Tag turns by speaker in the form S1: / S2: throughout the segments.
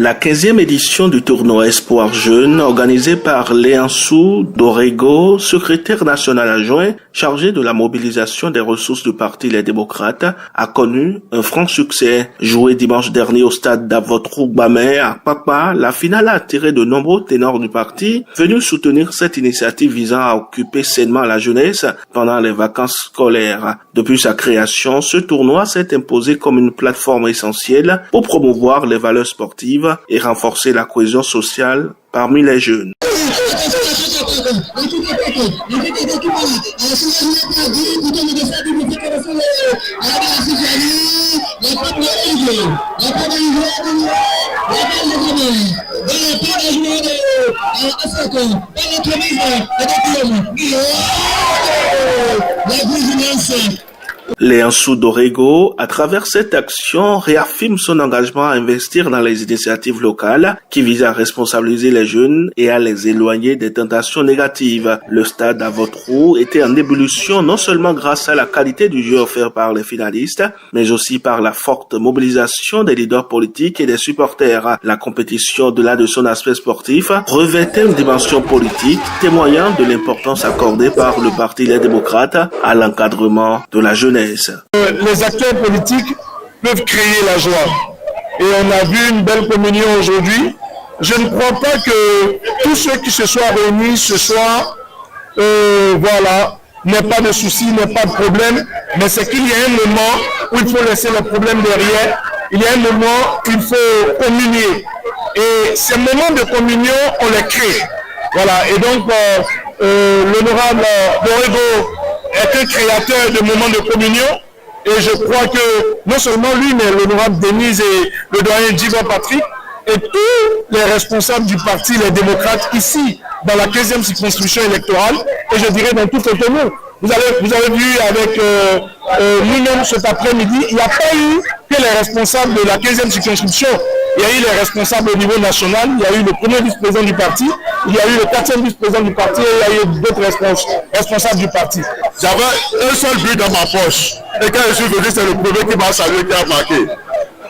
S1: La 15e édition du tournoi Espoir Jeune, organisé par Léansou Dorego, secrétaire national adjoint chargé de la mobilisation des ressources du Parti Les Démocrates, a connu un franc succès. Joué dimanche dernier au stade d'Avotrou-Bamé à Papa, la finale a attiré de nombreux ténors du parti venus soutenir cette initiative visant à occuper sainement la jeunesse pendant les vacances scolaires. Depuis sa création, ce tournoi s'est imposé comme une plateforme essentielle pour promouvoir les valeurs sportives et renforcer la cohésion sociale parmi les jeunes. Léansou Dorego, à travers cette action, réaffirme son engagement à investir dans les initiatives locales qui visent à responsabiliser les jeunes et à les éloigner des tentations négatives. Le stade Avotrou était en ébullition non seulement grâce à la qualité du jeu offert par les finalistes, mais aussi par la forte mobilisation des leaders politiques et des supporters. La compétition, au-delà de son aspect sportif, revêtait une dimension politique, témoignant de l'importance accordée par le Parti Les Démocrates à l'encadrement de la jeunesse.
S2: Les acteurs politiques peuvent créer la joie. Et on a vu une belle communion aujourd'hui. Je ne crois pas que tous ceux qui se soient réunis ce soir, n'aient pas de soucis, n'aient pas de problème. Mais c'est qu'il y a un moment où il faut laisser le problème derrière. Il y a un moment où il faut communier. Et ces moments de communion, on les crée. Voilà. Et donc, l'honorable Dorego est un créateur de moments de communion et je crois que non seulement lui mais l'honorable Denise et le doyen Djibo Patrick et tous les responsables du parti Les Démocrates ici dans la 15e circonscription électorale et je dirais dans tout Cotonou. Vous avez vu avec nous-mêmes cet après-midi, il n'y a pas eu que les responsables de la 15e circonscription. Il y a eu les responsables au niveau national, il y a eu le premier vice-président du parti, il y a eu le 4e vice-président du parti et il y a eu d'autres responsables du parti.
S3: J'avais un seul but dans ma poche. Et quand je suis venu, c'est le premier qui m'a salué, qui a marqué.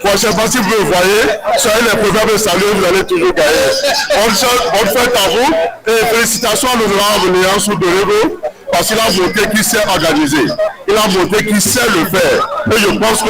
S3: Prochainement, si vous le voyez, soyez les premiers à me saluer, vous allez toujours gagner. On fait à vous et félicitations à l'honorable Léansou Dorego parce qu'il a montré qu'il sait organiser. Il a montré qu'il sait le faire. Et je pense que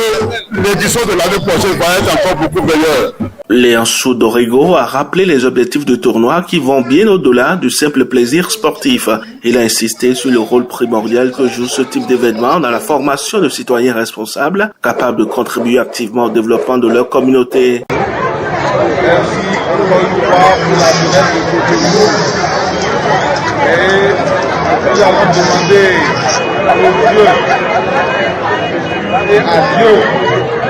S3: l'édition de l'année prochaine va être encore beaucoup meilleure.
S1: Léansou Dorego a rappelé les objectifs du tournoi qui vont bien au-delà du simple plaisir sportif. Il a insisté sur le rôle primordial que joue ce type d'événement dans la formation de citoyens responsables, capables de contribuer activement au développement de leur communauté.
S4: Merci encore une fois pour la jeunesse de Cotonou. Et nous allons demander au Dieu et à Dieu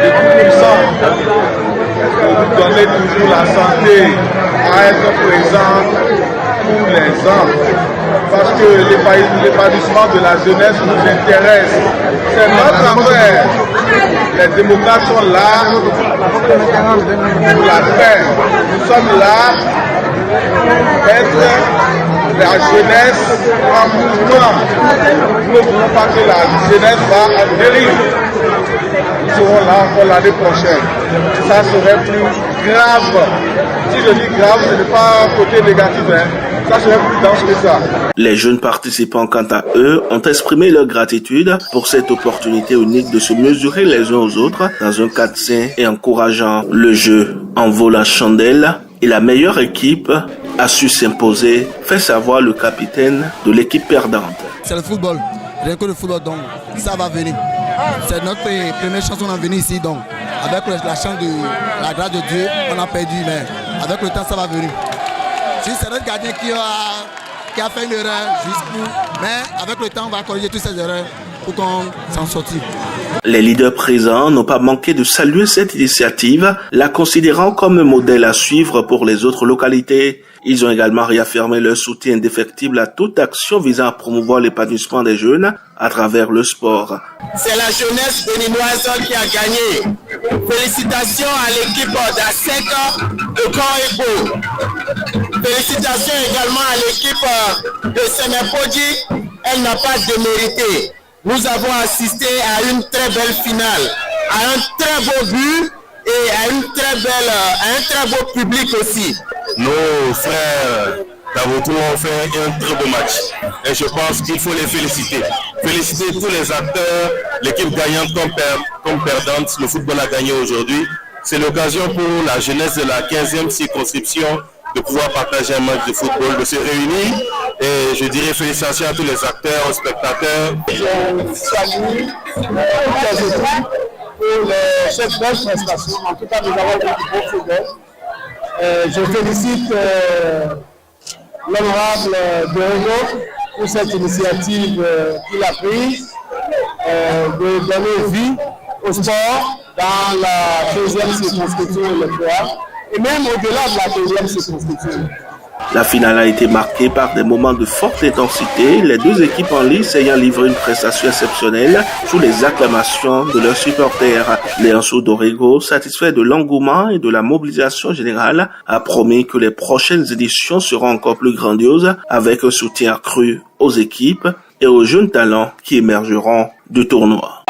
S4: de tout-puissant de nous donner toujours la santé à être présent tous les ans. Parce que l'épanouissement de la jeunesse nous intéresse. C'est notre affaire. Les démocrates sont là pour la paix. Nous sommes là pour être la jeunesse en mouvement. Nous ne voulons pas que la jeunesse va en dérive. Nous serons là encore l'année prochaine. Ça serait plus grave. Si je dis grave, ce n'est pas un côté négatif. Ça serait plus dense que ça.
S1: Les jeunes participants, quant à eux, ont exprimé leur gratitude pour cette opportunité unique de se mesurer les uns aux autres dans un cadre sain et encourageant. Le jeu en vaut la chandelle et la meilleure équipe a su s'imposer, fait savoir le capitaine de l'équipe perdante.
S5: C'est le football, rien que le football, donc ça va venir. C'est notre première chance qu'on a venu ici, donc avec la chance de la grâce de Dieu, on a perdu, mais avec le temps ça va venir. C'est notre gardien qui a fait une erreur, mais avec le temps on va corriger toutes ces erreurs pour qu'on s'en sorte.
S1: Les leaders présents n'ont pas manqué de saluer cette initiative, la considérant comme un modèle à suivre pour les autres localités. Ils ont également réaffirmé leur soutien indéfectible à toute action visant à promouvoir l'épanouissement des jeunes à travers le sport.
S6: C'est la jeunesse béninoise qui a gagné. Félicitations à l'équipe d'ASEC de Corrigo. Félicitations également à l'équipe de Sénépodji. Elle n'a pas démérité. Nous avons assisté à une très belle finale, à un très beau but et à un très beau public aussi.
S3: Nos frères d'Avoto ont fait un très beau match et je pense qu'il faut les féliciter. Féliciter tous les acteurs, l'équipe gagnante comme perdante. Le football a gagné aujourd'hui. C'est l'occasion pour la jeunesse de la 15e circonscription de pouvoir partager un match de football, de se réunir. Et je dirais félicitations à tous les acteurs, aux spectateurs.
S2: Je salue pour cette belle prestation. En tout cas, nous avons fait du beau football. Je félicite l'honorable Dorego pour cette initiative qu'il a prise de donner vie au sport dans la 15e circonscription électorale et même au-delà de la 15e circonscription.
S1: La finale a été marquée par des moments de forte intensité, les deux équipes en lice ayant livré une prestation exceptionnelle sous les acclamations de leurs supporters. Léançou Dorego, satisfait de l'engouement et de la mobilisation générale, a promis que les prochaines éditions seront encore plus grandioses avec un soutien accru aux équipes et aux jeunes talents qui émergeront du tournoi.